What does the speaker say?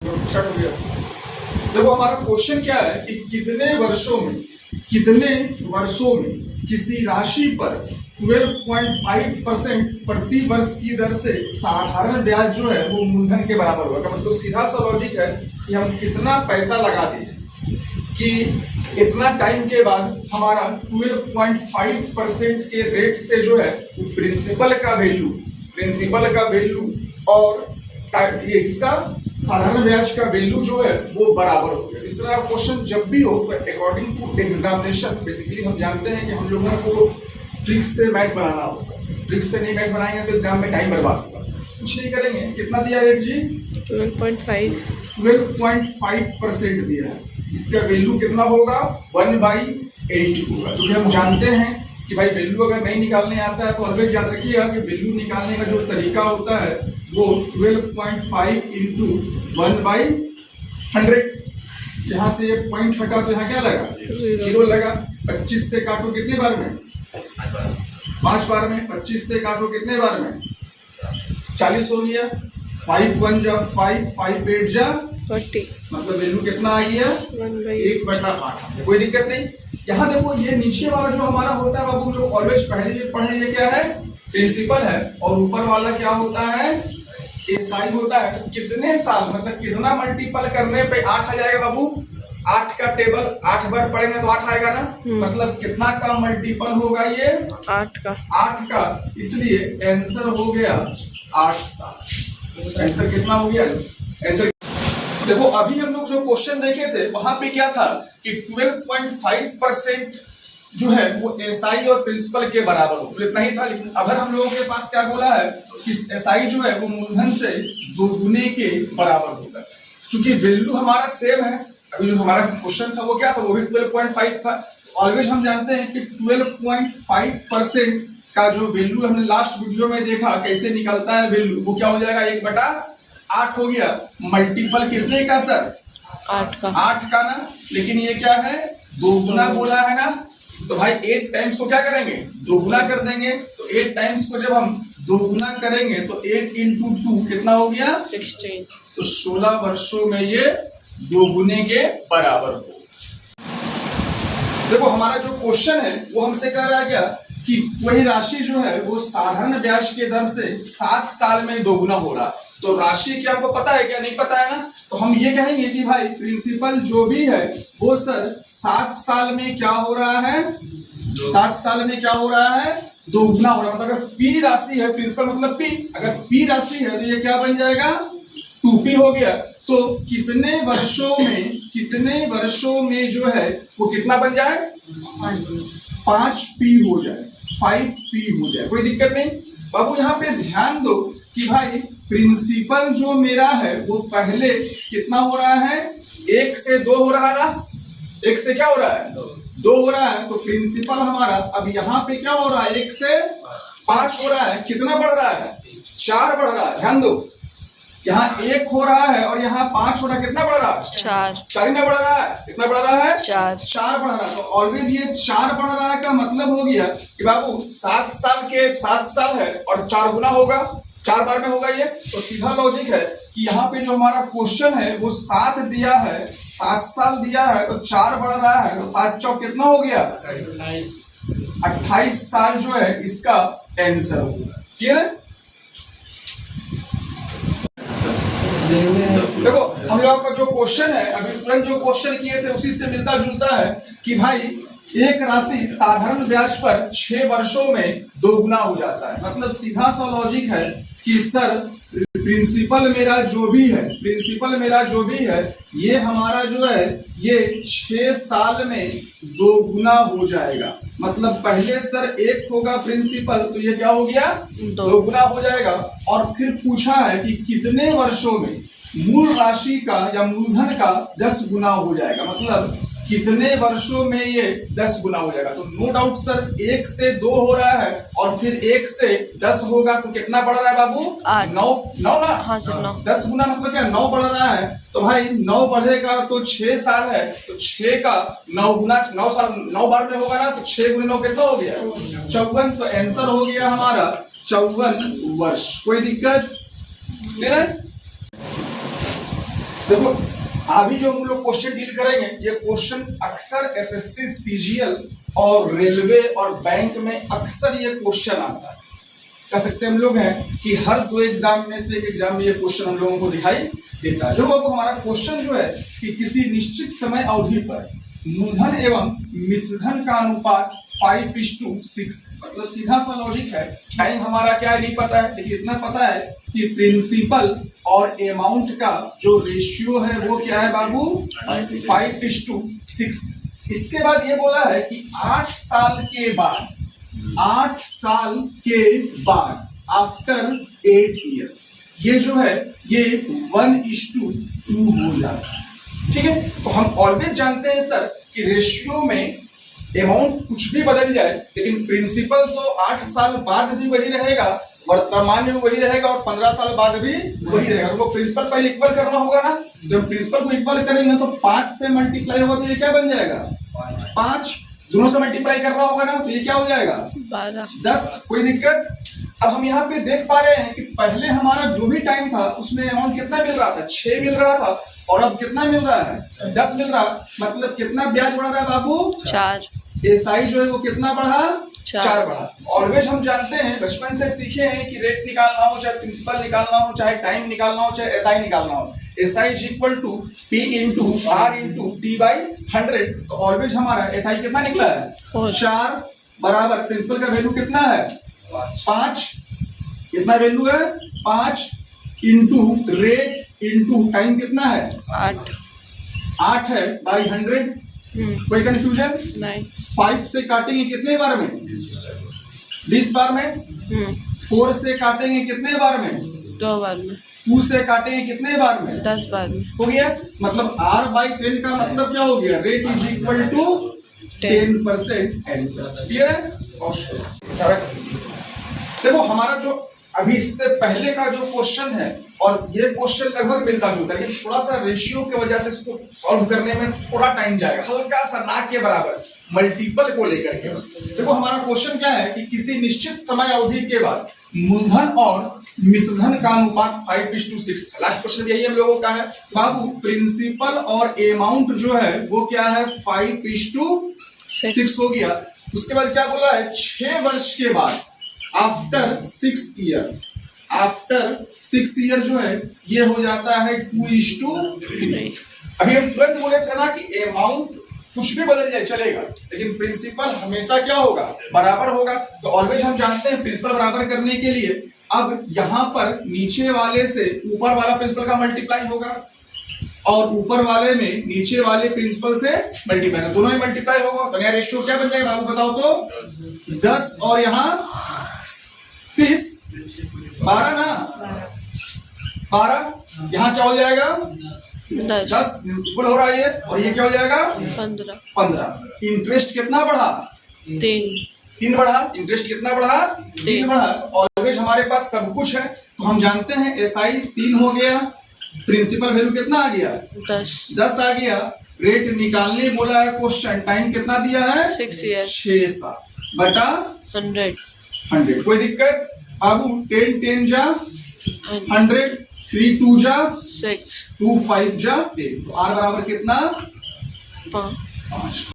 छठ हो गया। देखो हमारा क्वेश्चन क्या है कि कितने वर्षों में किसी राशि पर 12.5% प्रति वर्ष की दर से साधारण ब्याज जो है वो मूलधन के बराबर होगा। मतलब सीधा सा लॉजिक है कि हम कितना पैसा लगा दें कि इतना टाइम के बाद हमारा 12.5% के रेट से जो है प्रिंसिपल का वैल्यू और ये इसका साधारण ब्याज का वैल्यू जो है वो बराबर हो गया। इस तरह का क्वेश्चन जब भी हो तो अकॉर्डिंग टू एग्जामिनेशन, बेसिकली हम जानते हैं कि हम लोगों को ट्रिक्स से मैथ बनाना होगा। ट्रिक्स से नहीं मैथ बनाएंगे तो एग्जाम में टाइम बर्बाद होगा। कुछ नहीं करेंगे। कितना दिया रेट जी? 12.5% दिया है। इसका वैल्यू कितना होगा? 1/8 होगा। क्योंकि हम जानते हैं कि भाई वैल्यू अगर नहीं निकालने आता है तो ऑलवेज याद रखिएगा कि वैल्यू निकालने का जो तरीका होता है वो 12.5 इंटू 1/100। यहाँ से ये पॉइंट हटा तो यहाँ क्या लगा? 0 लगा। 25 से काटो कितने बार में? 5 बार में। 25 से काटो कितने बार में? 40 हो गया। 5 1 जा 5, 5 8 जा 40। मतलब वैल्यू कितना आ गया? 1/8। कोई दिक्कत नहीं। यहाँ देखो ये नीचे वाला जो हमारा होता है बाबू, जो ऑलवेज पहले जो पढ़े, ये क्या है? प्रिंसिपल है। और ऊपर वाला क्या होता है? एसआई होता है। तो कितने साल मतलब कितना मल्टीपल करने पे 8 आ जाएगा बाबू? 8 का टेबल 8 बार पढ़ेंगे तो 8 आएगा ना। मतलब कितना का मल्टीपल होगा ये? 8 का। इसलिए आंसर हो गया 8 साल। आंसर कितना हो गया? आंसर देखो अभी हम लोग जो क्वेश्चन देखे थे वहां पे क्या था कि 12.5% जो है वो एसआई और प्रिंसिपल के बराबर हो, इतना ही था। लेकिन अगर हम लोगों के पास क्या बोला है कि एसआई जो है वो मूलधन से 2 गुने के बराबर होगा। क्योंकि वैल्यू हमारा सेम है। अभी जो हमारा क्वेश्चन था वो क्या था? वो भी 12.5 था। ऑलवेज हम जानते हैं कि 12.5% का जो वैल्यू हमने लास्ट वीडियो में देखा कैसे निकलता है वैल्यू, वो क्या हो जाएगा? 1/8 हो गया। मल्टीपल कितने का सर? 8 का ना। लेकिन ये क्या है? 2 गुना बोला है ना। तो भाई 8 टाइम्स को क्या करेंगे? 2 गुना कर देंगे। तो 8 टाइम्स को जब हम 2 गुना करेंगे तो 8 इंटू 2 कितना हो गया? 16। तो 16 वर्षों में ये 2 गुने के बराबर हो। देखो हमारा जो क्वेश्चन है वो हमसे कह रहा है क्या कि वही राशि जो है वो साधारण ब्याज के दर से 7 साल में 2 गुना हो रहा। तो राशि क्या आपको पता है क्या? नहीं पता है ना। तो हम ये कहेंगे कि भाई प्रिंसिपल जो भी है वो सर 7 साल में क्या हो रहा है? 7 साल में क्या हो रहा है? 2 गुना हो रहा है। मतलब अगर P राशि है, प्रिंसिपल मतलब P, अगर P राशि है तो ये क्या बन जाएगा? 2P हो गया। तो कितने वर्षों में जो है वो कितना बन जाए? 5P हो जाए, 5P हो जाए। कोई दिक्कत नहीं बाबू। यहाँ पे ध्यान दो कि भाई प्रिंसिपल जो मेरा है वो पहले कितना हो रहा है? 1 से 2 हो रहा है। 1 से क्या हो रहा है? 2 हो रहा है। तो प्रिंसिपल हमारा अब यहाँ पे क्या हो रहा है? 1 से 5 हो रहा है। कितना बढ़ रहा है? 4 बढ़ रहा है। ध्यान दो, यहाँ 1 हो रहा है और यहाँ 5 हो रहा है। कितना बढ़ रहा है? 4 ही ना बढ़ रहा है। कितना बढ़ रहा है? 4 बढ़ रहा है। तो ऑलवेज ये 4 बढ़ रहा है का मतलब हो गया कि बाबू 7 साल है और 4 गुना होगा, 4 बार में होगा ये। तो सीधा लॉजिक है कि यहाँ पे जो हमारा क्वेश्चन है वो 7 दिया है, 7 साल दिया है तो 4 बढ़ रहा है। तो 7 चौक कितना हो गया? 28 साल जो है इसका आंसर होगा। क्लियर है? देखो हम लोगों का जो क्वेश्चन है अभी तुरंत जो क्वेश्चन किए थे उसी से मिलता जुलता है कि भाई एक राशि साधारण ब्याज पर 6 वर्षों में 2 गुना हो जाता है। मतलब सीधा सा लॉजिक है कि सर प्रिंसिपल मेरा जो भी है ये हमारा जो है ये 6 साल में 2 गुना हो जाएगा। मतलब पहले सर 1 होगा प्रिंसिपल तो ये क्या हो गया? 2 गुना हो जाएगा। और फिर पूछा है कि कितने वर्षों में मूल राशि का या मूलधन का 10 गुना हो जाएगा। मतलब कितने वर्षों में ये 10 गुना हो जाएगा। तो नो डाउट सर 1 से 2 हो रहा है और फिर 1 से 10 होगा तो कितना बढ़ रहा है बाबू? 9 ना। हाँ सर 9। 10 गुना मतलब क्या? 9 बढ़ रहा है। तो भाई 9 बढ़ेगा तो 6 साल है तो 6 का 9 गुना 9 साल 9 बार में होगा ना। तो 6 गुना 9 कितना हो गया? 54। तो आंसर हो गया हमारा 54 वर्ष। कोई दिक्कत? देखो अभी जो हम लोग क्वेश्चन डील करेंगे, ये क्वेश्चन अक्सर एसएससी, सीजीएल और रेलवे और बैंक में अक्सर ये क्वेश्चन आता है। कह सकते हम लोग हैं कि हर 2 एग्जाम में से एक एग्जाम में ये क्वेश्चन हम लोगों को दिखाई देता है। जो अब हमारा क्वेश्चन जो है कि किसी निश्चित समय अवधि पर मूलधन एवं मिश्रधन का अनुपात 5:6, मतलब सीधा सा लॉजिक है। टाइम हमारा क्या है नहीं पता है, लेकिन इतना पता है कि प्रिंसिपल और अमाउंट का जो रेशियो है वो क्या है बाबू, 5:6। इसके बाद ये बोला है कि 8 साल के बाद, 8 साल के बाद आफ्टर 8 ईयर, ये जो है ये 1:2 हो जाता है। ठीक है, तो हम ऑलवेज जानते हैं सर कि रेशियो में अमाउंट कुछ भी बदल जाए, लेकिन प्रिंसिपल तो 8 साल बाद भी वही रहेगा, वर्तमान में वही रहेगा और 15 साल बाद भी वही रहेगा। तो प्रिंसिपल पहले इक्वल करना होगा ना। जब प्रिंसिपल को इक्वल करेंगे तो 5 से मल्टीप्लाई होगा तो ये क्या बन जाएगा, 5। दोनों से मल्टीप्लाई करना होगा ना तो ये क्या हो जाएगा, 12, 10। कोई दिक्कत? अब हम यहाँ पे देख पा रहे हैं कि पहले हमारा जो भी टाइम था उसमें अमाउंट कितना मिल रहा था, 6 मिल रहा था, और अब कितना मिल रहा है, 10 मिल रहा। मतलब कितना ब्याज बढ़ रहा है बाबू, 4। एसआई जो है वो कितना बढ़ा, 4 बढ़ा। ऑलवेज हम जानते हैं, बचपन से सीखे हैं कि रेट निकालना हो, चाहे प्रिंसिपल निकालना हो, चाहे टाइम निकालना हो, चाहे एसआई निकालना हो, SI is equal to P into R into T by 100। तो ऑलवेज हमारा एसआई कितना निकला है, 4 बराबर प्रिंसिपल का वैल्यू कितना है, 5। कितना वैल्यू है, 5 इंटू रेट इंटू टाइम कितना है, 8 है बाई 100। कोई कंफ्यूजन नहीं। 5 से काटेंगे कितने बार में, 20 बार में। 4 से काटेंगे कितने बार में, 2 बार में। 2 से काटेंगे कितने बार में, 10 बार में। हो गया। मतलब R/10 का मतलब क्या हो गया, rate is equal to 10% answer. Clear है? देखो हमारा जो अभी इससे पहले का जो क्वेश्चन है और ये क्वेश्चन लगभग मिलता जुलता है, लेकिन थोड़ा सा रेशियो की वजह से इसको सॉल्व करने में थोड़ा टाइम जाएगा, हल्का सा ना के बराबर मल्टीपल को लेकर के। देखो हमारा क्वेश्चन क्या है कि किसी निश्चित समय अवधि के बाद मूलधन और मिश्रधन का अनुपात 5:6 था। लास्ट क्वेश्चन यही हम लोगों का है बाबू। प्रिंसिपल और अमाउंट जो है वो क्या है, 5:6 हो गया। उसके बाद क्या बोला है, 6 वर्ष के बाद आफ्टर 6 ईयर, आफ्टर 6 ईयर जो है ये हो जाता है 2:3। अभी हम तुरंत बोले थे ना कि अमाउंट कुछ भी बदल जाए चलेगा, लेकिन प्रिंसिपल हमेशा क्या होगा, बराबर होगा। तो ऑलवेज हम जानते हैं प्रिंसिपल बराबर करने के लिए अब यहाँ पर नीचे वाले से ऊपर वाला प्रिंसिपल का मल्टीप्लाई होगा और ऊपर वाले में नीचे वाले प्रिंसिपल से मल्टीप्लाई, दोनों में मल्टीप्लाई होगा। तो नया रेशियो क्या बन जाएगा बाबू बताओ तो, 10 और यहाँ 30, 12 ना, 12। यहाँ क्या हो जाएगा, 10 इक्वल हो रहा है ये, और ये क्या हो जाएगा, 15। इंटरेस्ट कितना बढ़ा, 3 बढ़ा। इंटरेस्ट कितना बढ़ा, 3 बढ़ा। ऑलवेज हमारे पास सब कुछ है, तो हम जानते हैं एसआई 3 हो गया, प्रिंसिपल वैल्यू कितना आ गया, 10 आ गया। रेट निकालने बोला है क्वेश्चन, टाइम कितना दिया है, 6 साल बटा 100। कोई दिक्कत बाबू, 10 जा 100, 3 2 जा 6, 2 5 जा 10। तो आर बराबर कितना, 5।